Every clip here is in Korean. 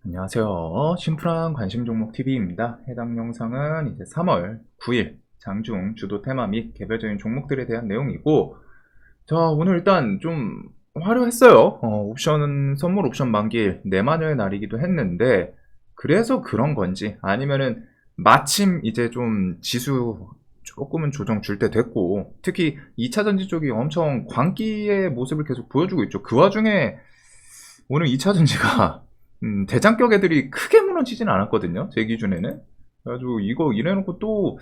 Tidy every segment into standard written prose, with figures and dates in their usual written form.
안녕하세요. 심플한 관심 종목 TV입니다. 해당 영상은 이제 3월 9일 장중 주도 테마 및 개별적인 종목들에 대한 내용이고, 자, 오늘 일단 좀 화려했어요. 선물 옵션 만기일 내마녀의 날이기도 했는데, 그래서 그런 건지, 아니면은 마침 이제 좀 지수 조금은 조정 줄 때 됐고, 특히 2차 전지 쪽이 엄청 광기의 모습을 계속 보여주고 있죠. 그 와중에 오늘 2차 전지가 대장격 애들이 크게 무너지진 않았거든요. 제 기준에는. 그래가지고 이거 이래놓고 또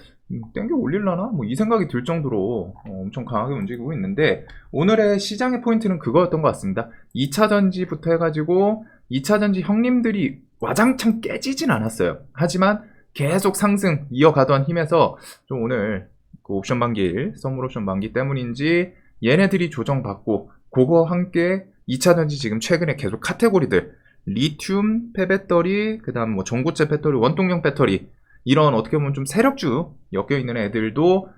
땡겨 올릴라나? 뭐 이 생각이 들 정도로 엄청 강하게 움직이고 있는데, 오늘의 시장의 포인트는 그거였던 것 같습니다. 2차 전지부터 해가지고 2차 전지 형님들이 와장창 깨지진 않았어요. 하지만 계속 상승 이어가던 힘에서 좀 오늘 그 옵션 만기일, 선물 옵션 만기 때문인지 얘네들이 조정받고, 그거 함께 2차 전지 지금 최근에 계속 카테고리들 리튬, 폐배터리, 그 다음 뭐 전고체 배터리, 원동력 배터리, 이런 어떻게 보면 좀 세력주 엮여있는 애들도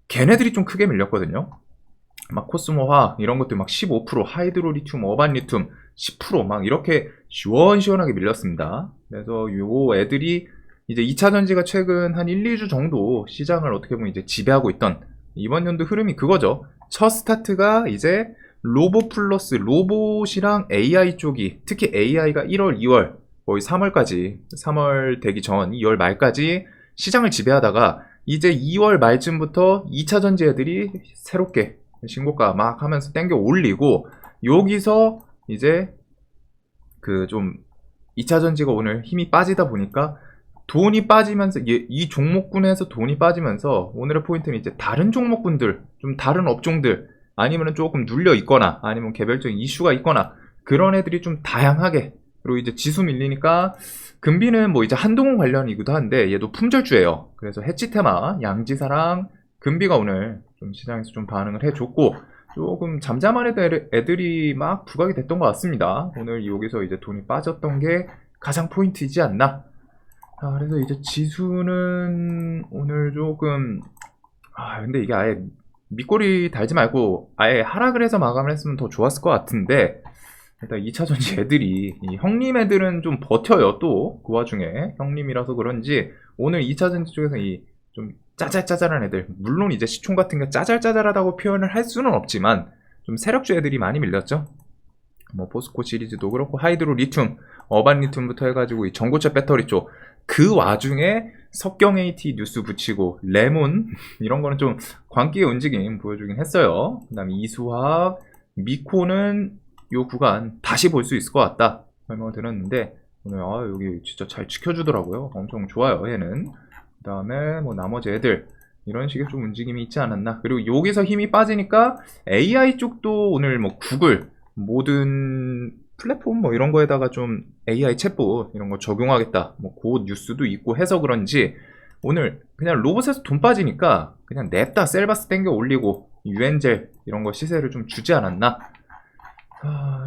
걔네들이 좀 크게 밀렸거든요. 막 코스모화 이런 것들 막 15%, 하이드로 리튬, 어반 리튬 10%막 이렇게 시원시원하게 밀렸습니다. 그래서 요 애들이 이제 2차 전지가 최근 한 1, 2주 정도 시장을 어떻게 보면 이제 지배하고 있던 이번 연도 흐름이 그거죠. 첫 스타트가 이제 로봇 플러스 로봇이랑 AI 쪽이, 특히 AI가 1월, 2월, 거의 3월까지, 3월 되기 전 2월 말까지 시장을 지배하다가 이제 2월 말쯤부터 2차 전지 애들이 새롭게 신고가 막 하면서 땡겨 올리고, 여기서 이제 그 좀 2차 전지가 오늘 힘이 빠지다 보니까 돈이 빠지면서 이 종목군에서 돈이 빠지면서 오늘의 포인트는 이제 다른 종목군들, 좀 다른 업종들, 아니면 조금 눌려 있거나 아니면 개별적인 이슈가 있거나 그런 애들이 좀 다양하게, 그리고 이제 지수 밀리니까 금비는 뭐 이제 한동훈 관련이기도 한데 얘도 품절주예요. 그래서 해치테마 양지사랑 금비가 오늘 좀 시장에서 좀 반응을 해줬고, 조금 잠잠한 애들이 막 부각이 됐던 것 같습니다. 오늘 여기서 이제 돈이 빠졌던 게 가장 포인트이지 않나. 그래서 이제 지수는 오늘 조금, 근데 이게 아예 밑꼬리 달지 말고 아예 하락을 해서 마감을 했으면 더 좋았을 것 같은데, 일단 2차 전지 애들이, 이 형님 애들은 좀 버텨요. 또 그 와중에 형님이라서 그런지 오늘 2차 전지 쪽에서 이 좀 짜잘짜잘한 애들, 물론 이제 시총 같은 게 짜잘짜잘하다고 표현을 할 수는 없지만 좀 세력주 애들이 많이 밀렸죠. 뭐 포스코 시리즈도 그렇고 하이드로 리튬, 어반 리튬부터 해가지고 이 전고체 배터리 쪽, 그 와중에 석경 AT 뉴스 붙이고 레몬 이런 거는 좀 광기의 움직임 보여주긴 했어요. 그 다음에 이수화학, 미코는 요 구간 다시 볼 수 있을 것 같다 설명을 드렸는데, 오늘 여기 진짜 잘 지켜주더라고요. 엄청 좋아요 얘는. 그 다음에 뭐 나머지 애들 이런 식의 좀 움직임이 있지 않았나. 그리고 여기서 힘이 빠지니까 AI 쪽도 오늘 뭐 구글 모든 플랫폼 뭐 이런 거에다가 좀 AI 챗봇 이런 거 적용하겠다, 뭐 그 뉴스도 있고 해서 그런지 오늘 그냥 로봇에서 돈 빠지니까 그냥 냅다 셀바스 땡겨 올리고 유엔젤 이런 거 시세를 좀 주지 않았나.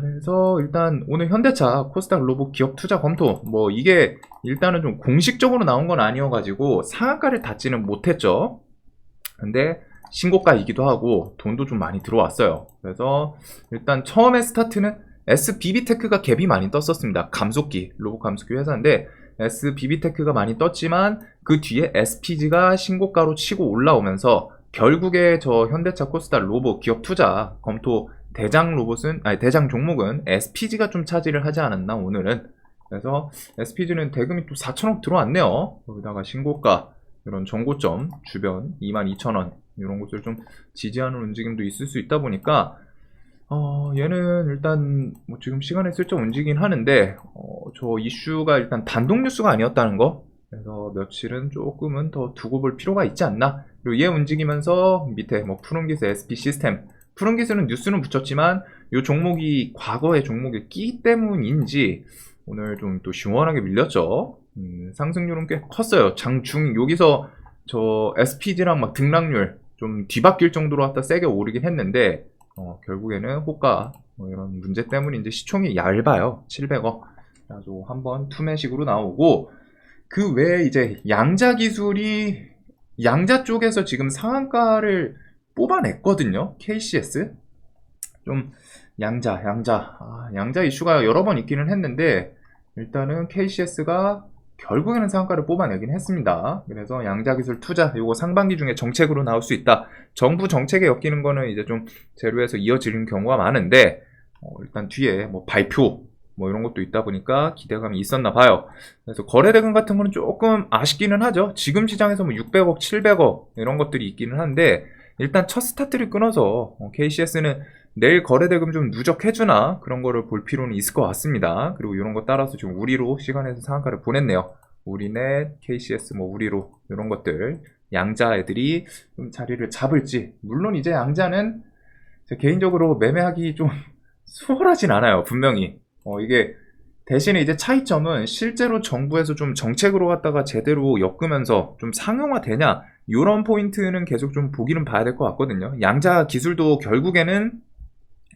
그래서 일단 오늘 현대차 코스닥 로봇 기업 투자 검토, 뭐 이게 일단은 좀 공식적으로 나온 건 아니어가지고 상한가를 닿지는 못했죠. 근데 신고가이기도 하고 돈도 좀 많이 들어왔어요. 그래서 일단 처음에 스타트는 SBB테크가 갭이 많이 떴었습니다. 감속기, 로봇 감속기 회사인데 SBB테크가 많이 떴지만 그 뒤에 SPG가 신고가로 치고 올라오면서 결국에 저 현대차 코스닥 로봇 기업 투자 검토 대장 종목은 SPG가 좀 차지를 하지 않았나 오늘은. 그래서 SPG는 대금이 또 4천억 들어왔네요. 거기다가 신고가, 이런 정고점 주변 22,000원 이런 곳을 좀 지지하는 움직임도 있을 수 있다 보니까 얘는 일단 뭐 지금 시간에 슬쩍 움직이긴 하는데, 저 이슈가 일단 단독 뉴스가 아니었다는 거, 그래서 며칠은 조금은 더 두고 볼 필요가 있지 않나. 그리고 얘 움직이면서 밑에 뭐 푸른기스 SP 시스템, 푸른기스는 뉴스는 붙였지만 이 종목이 과거의 종목의 끼 때문인지 오늘 좀 또 시원하게 밀렸죠. 상승률은 꽤 컸어요. 장중 여기서 저 SPG랑 막 등락률 좀 뒤바뀔 정도로 갖다 세게 오르긴 했는데, 결국에는 호가 뭐 이런 문제 때문인지 시총이 얇아요. 700억. 그래서 한번 투매식으로 나오고, 그 외에 이제 양자 기술이 양자 쪽에서 지금 상한가를 뽑아냈거든요. KCS. 좀 양자 이슈가 여러 번 있기는 했는데 일단은 KCS가 결국에는 상한가를 뽑아내긴 했습니다. 그래서 양자기술 투자 요거 상반기 중에 정책으로 나올 수 있다. 정부 정책에 엮이는 거는 이제 좀 재료에서 이어지는 경우가 많은데 일단 뒤에 뭐 발표 뭐 이런 것도 있다 보니까 기대감이 있었나 봐요. 그래서 거래대금 같은 거는 조금 아쉽기는 하죠. 지금 시장에서 뭐 600억, 700억 이런 것들이 있기는 한데 일단 첫 스타트를 끊어서 KCS는 내일 거래대금 좀 누적해주나 그런 거를 볼 필요는 있을 것 같습니다. 그리고 이런 거 따라서 지금 우리로 시간에서 상한가를 보냈네요. 우리넷, KCS 뭐 우리로 이런 것들 양자 애들이 좀 자리를 잡을지. 물론 이제 양자는 개인적으로 매매하기 좀 수월하진 않아요. 분명히 이게 대신에 이제 차이점은 실제로 정부에서 좀 정책으로 갖다가 제대로 엮으면서 좀 상용화 되냐 이런 포인트는 계속 좀 보기는 봐야 될 것 같거든요. 양자 기술도 결국에는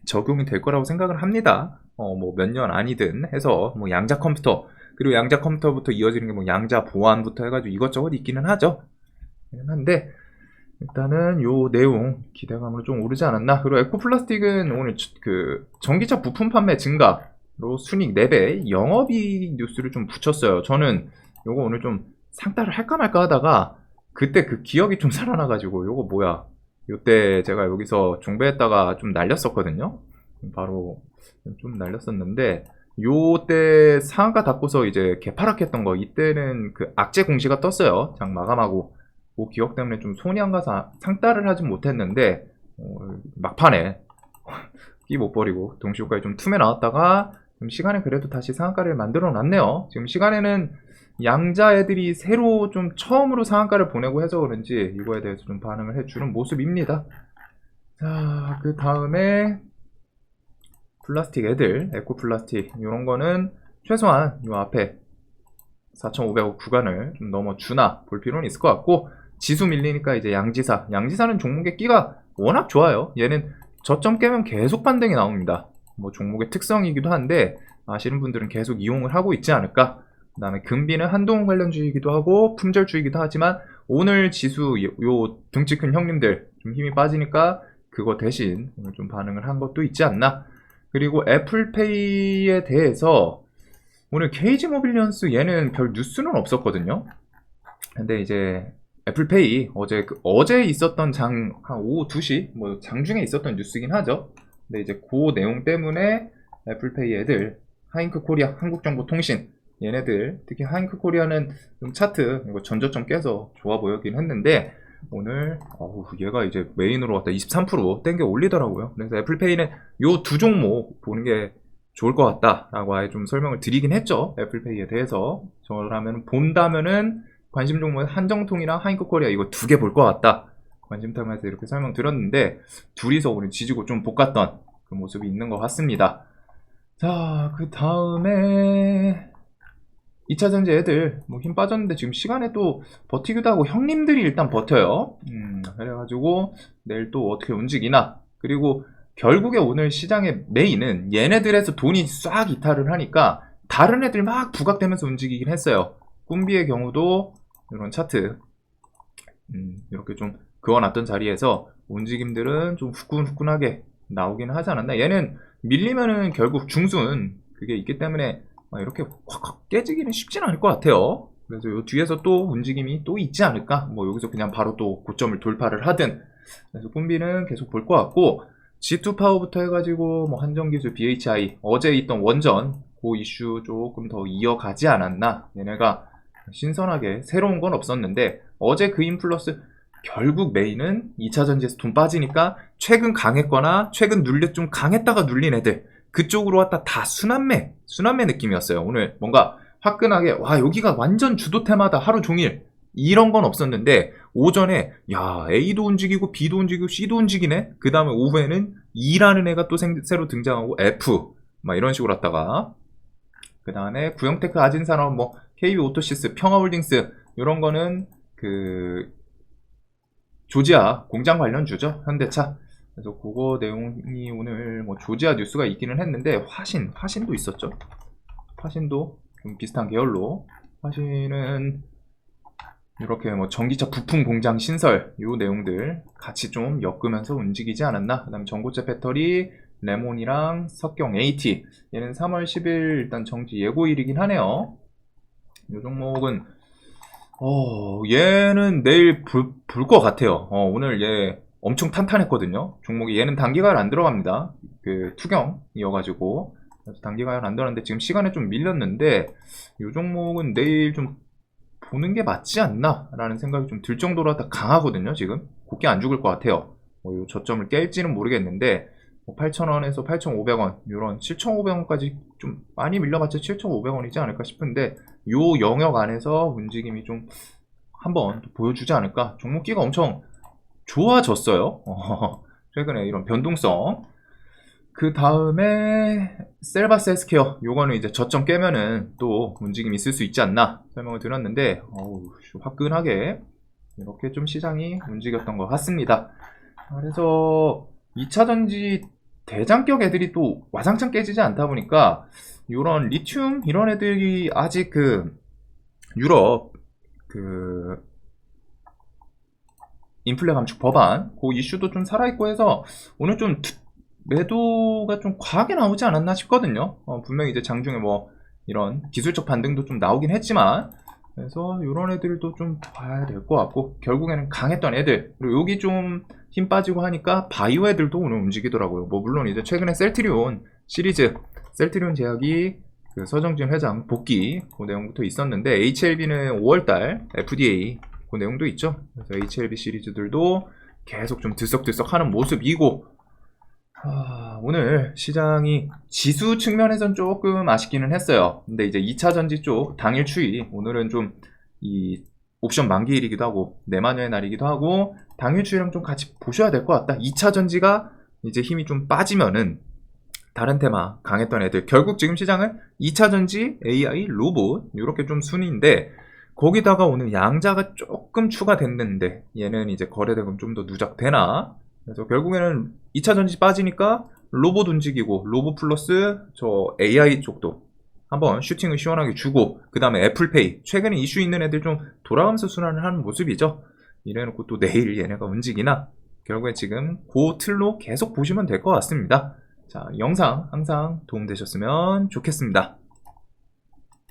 적용이 될 거라고 생각을 합니다. 뭐 몇 년 아니든 해서 뭐 양자 컴퓨터 그리고 양자 컴퓨터부터 이어지는 게 뭐 양자 보안부터 해가지고 이것저것 있기는 하죠. 한데 일단은 요 내용 기대감으로 좀 오르지 않았나. 그리고 에코플라스틱은 오늘 그 전기차 부품 판매 증가로 순이익 4배 영업이익 뉴스를 좀 붙였어요. 저는 요거 오늘 좀 상따를 할까 말까 하다가 그때 그 기억이 좀 살아나가지고 요거 뭐야 요때 제가 여기서 중배했다가 좀 날렸었거든요. 바로 좀 날렸었는데 요때 상한가 닫고서 이제 개파락했던 거 이때는 그 악재 공시가 떴어요. 장 마감하고 그 기억 때문에 좀 손이 안 가서 상따를 하진 못했는데 막판에 끼 못 버리고 동시효과에 좀 tum에 나왔다가 좀 시간에 그래도 다시 상한가를 만들어 놨네요. 지금 시간에는 양자 애들이 새로 좀 처음으로 상한가를 보내고 해서 그런지 이거에 대해서 좀 반응을 해주는 모습입니다. 자, 그 다음에 플라스틱 애들, 에코 플라스틱 이런 거는 최소한 요 앞에 4,500억 구간을 좀 넘어주나 볼 필요는 있을 것 같고 지수 밀리니까 이제 양지사는 종목의 끼가 워낙 좋아요. 얘는 저점 깨면 계속 반등이 나옵니다. 뭐 종목의 특성이기도 한데 아시는 분들은 계속 이용을 하고 있지 않을까. 그 다음에 금비는 한동 관련주이기도 하고 품절주이기도 하지만 오늘 지수 요 등치 큰 형님들 좀 힘이 빠지니까 그거 대신 오늘 좀 반응을 한 것도 있지 않나. 그리고 애플페이에 대해서 오늘 KG모빌리언스 얘는 별 뉴스는 없었거든요. 근데 이제 애플페이 어제 있었던 한 오후 2시 뭐 장중에 있었던 뉴스긴 하죠. 근데 이제 그 내용 때문에 애플페이 애들 하잉크코리아 한국정보통신 얘네들 특히 하잉크코리아는 좀 차트 이거 전저점 깨서 좋아 보이긴 했는데 오늘 얘가 이제 메인으로 왔다 23% 땡겨 올리더라고요. 그래서 애플페이는 요 두 종목 보는 게 좋을 것 같다라고 아예 좀 설명을 드리긴 했죠. 애플페이에 대해서 저라면 본다면은 관심 종목 한정통이랑 하잉크코리아 이거 두 개 볼 것 같다. 관심 타면서 이렇게 설명 드렸는데 둘이서 오늘 지지고 좀 볶았던 그 모습이 있는 것 같습니다. 자, 그 다음에 2차전지 애들 뭐 힘 빠졌는데 지금 시간에 또 버티기도 하고 형님들이 일단 버텨요. 그래가지고 내일 또 어떻게 움직이나. 그리고 결국에 오늘 시장의 메인은 얘네들에서 돈이 싹 이탈을 하니까 다른 애들 막 부각되면서 움직이긴 했어요. 꿈비의 경우도 이런 차트 이렇게 좀 그어놨던 자리에서 움직임들은 좀 후끈후끈하게 나오긴 하지 않았나. 얘는 밀리면은 결국 중순 그게 있기 때문에 이렇게 확 깨지기는 쉽진 않을 것 같아요. 그래서 요 뒤에서 또 움직임이 또 있지 않을까. 뭐 여기서 그냥 바로 또 고점을 돌파를 하든. 그래서 꿈비는 계속 볼 것 같고 G2 파워부터 해가지고 뭐 한정기술 BHI 어제 있던 원전 그 이슈 조금 더 이어가지 않았나. 얘네가 신선하게 새로운 건 없었는데 어제 그 인플러스 결국 메인은 2차전지에서 돈 빠지니까 최근 강했거나 최근 좀 강했다가 눌린 애들 그쪽으로 왔다 다 순환매 느낌이었어요. 오늘 뭔가 화끈하게 와 여기가 완전 주도 테마다 하루 종일 이런 건 없었는데 오전에 야 A도 움직이고 B도 움직이고 C도 움직이네. 그 다음에 오후에는 E라는 애가 또 새로 등장하고 F 막 이런 식으로 왔다가 그 다음에 구형테크 아진산업 뭐 KB오토시스 평화홀딩스 이런 거는 그 조지아 공장 관련주죠. 현대차. 그래서 그거 내용이 오늘 뭐 조지아 뉴스가 있기는 했는데 화신도 있었죠. 화신도 좀 비슷한 계열로 화신은 이렇게 뭐 전기차 부품 공장 신설 요 내용들 같이 좀 엮으면서 움직이지 않았나. 그 다음에 전고체 배터리 레몬이랑 석경 AT. 얘는 3월 10일 일단 정지 예고일이긴 하네요. 이 종목은 얘는 내일 불 것 같아요. 오늘 얘 엄청 탄탄했거든요. 종목이 얘는 단기간 안 들어갑니다. 그 투경이어가지고 그래서 단기간 안 들어갔는데 지금 시간에 좀 밀렸는데 이 종목은 내일 좀 보는 게 맞지 않나 라는 생각이 좀 들 정도로 다 강하거든요. 지금 곱게 안 죽을 것 같아요. 이 저점을 깰지는 모르겠는데 8,000원에서 8,500원 이런 7,500원까지 좀 많이 밀려봤자 7,500원이지 않을까 싶은데 요 영역 안에서 움직임이 좀 한번 보여주지 않을까. 종목기가 엄청 좋아졌어요. 최근에 이런 변동성. 그 다음에 셀바스 헬스케어 요거는 이제 저점 깨면은 또 움직임이 있을 수 있지 않나 설명을 드렸는데 화끈하게 이렇게 좀 시장이 움직였던 것 같습니다. 그래서 2차전지 대장격 애들이 또 와장창 깨지지 않다 보니까 이런 리튬 이런 애들이 아직 그 유럽 그 인플레 감축 법안 그 이슈도 좀 살아있고 해서 오늘 좀 매도가 좀 과하게 나오지 않았나 싶거든요. 분명히 이제 장중에 뭐 이런 기술적 반등도 좀 나오긴 했지만 그래서 이런 애들도 좀 봐야 될 것 같고 결국에는 강했던 애들 그리고 여기 좀 힘 빠지고 하니까 바이오 애들도 오늘 움직이더라고요. 뭐 물론 이제 최근에 셀트리온 시리즈 셀트리온 제약이 그 서정진 회장 복귀 그 내용부터 있었는데 HLB는 5월달 FDA 그 내용도 있죠. 그래서 HLB 시리즈들도 계속 좀 들썩들썩하는 모습이고 오늘 시장이 지수 측면에선 조금 아쉽기는 했어요. 근데 이제 2차전지 쪽 당일 추이 오늘은 좀 이 옵션 만기일이기도 하고 내만여의 날이기도 하고 당일 추이랑 좀 같이 보셔야 될 것 같다. 2차전지가 이제 힘이 좀 빠지면은 다른 테마 강했던 애들 결국 지금 시장은 2차전지, AI, 로봇 이렇게 좀 순위인데 거기다가 오늘 양자가 조금 추가됐는데 얘는 이제 거래대금 좀 더 누적되나 그래서 결국에는 2차전지 빠지니까 로봇 움직이고 로봇 플러스 저 AI 쪽도 한번 슈팅을 시원하게 주고 그 다음에 애플페이 최근에 이슈 있는 애들 좀 돌아가면서 순환을 하는 모습이죠. 이래놓고 또 내일 얘네가 움직이나 결국에 지금 그 틀로 계속 보시면 될 것 같습니다. 자, 영상 항상 도움되셨으면 좋겠습니다.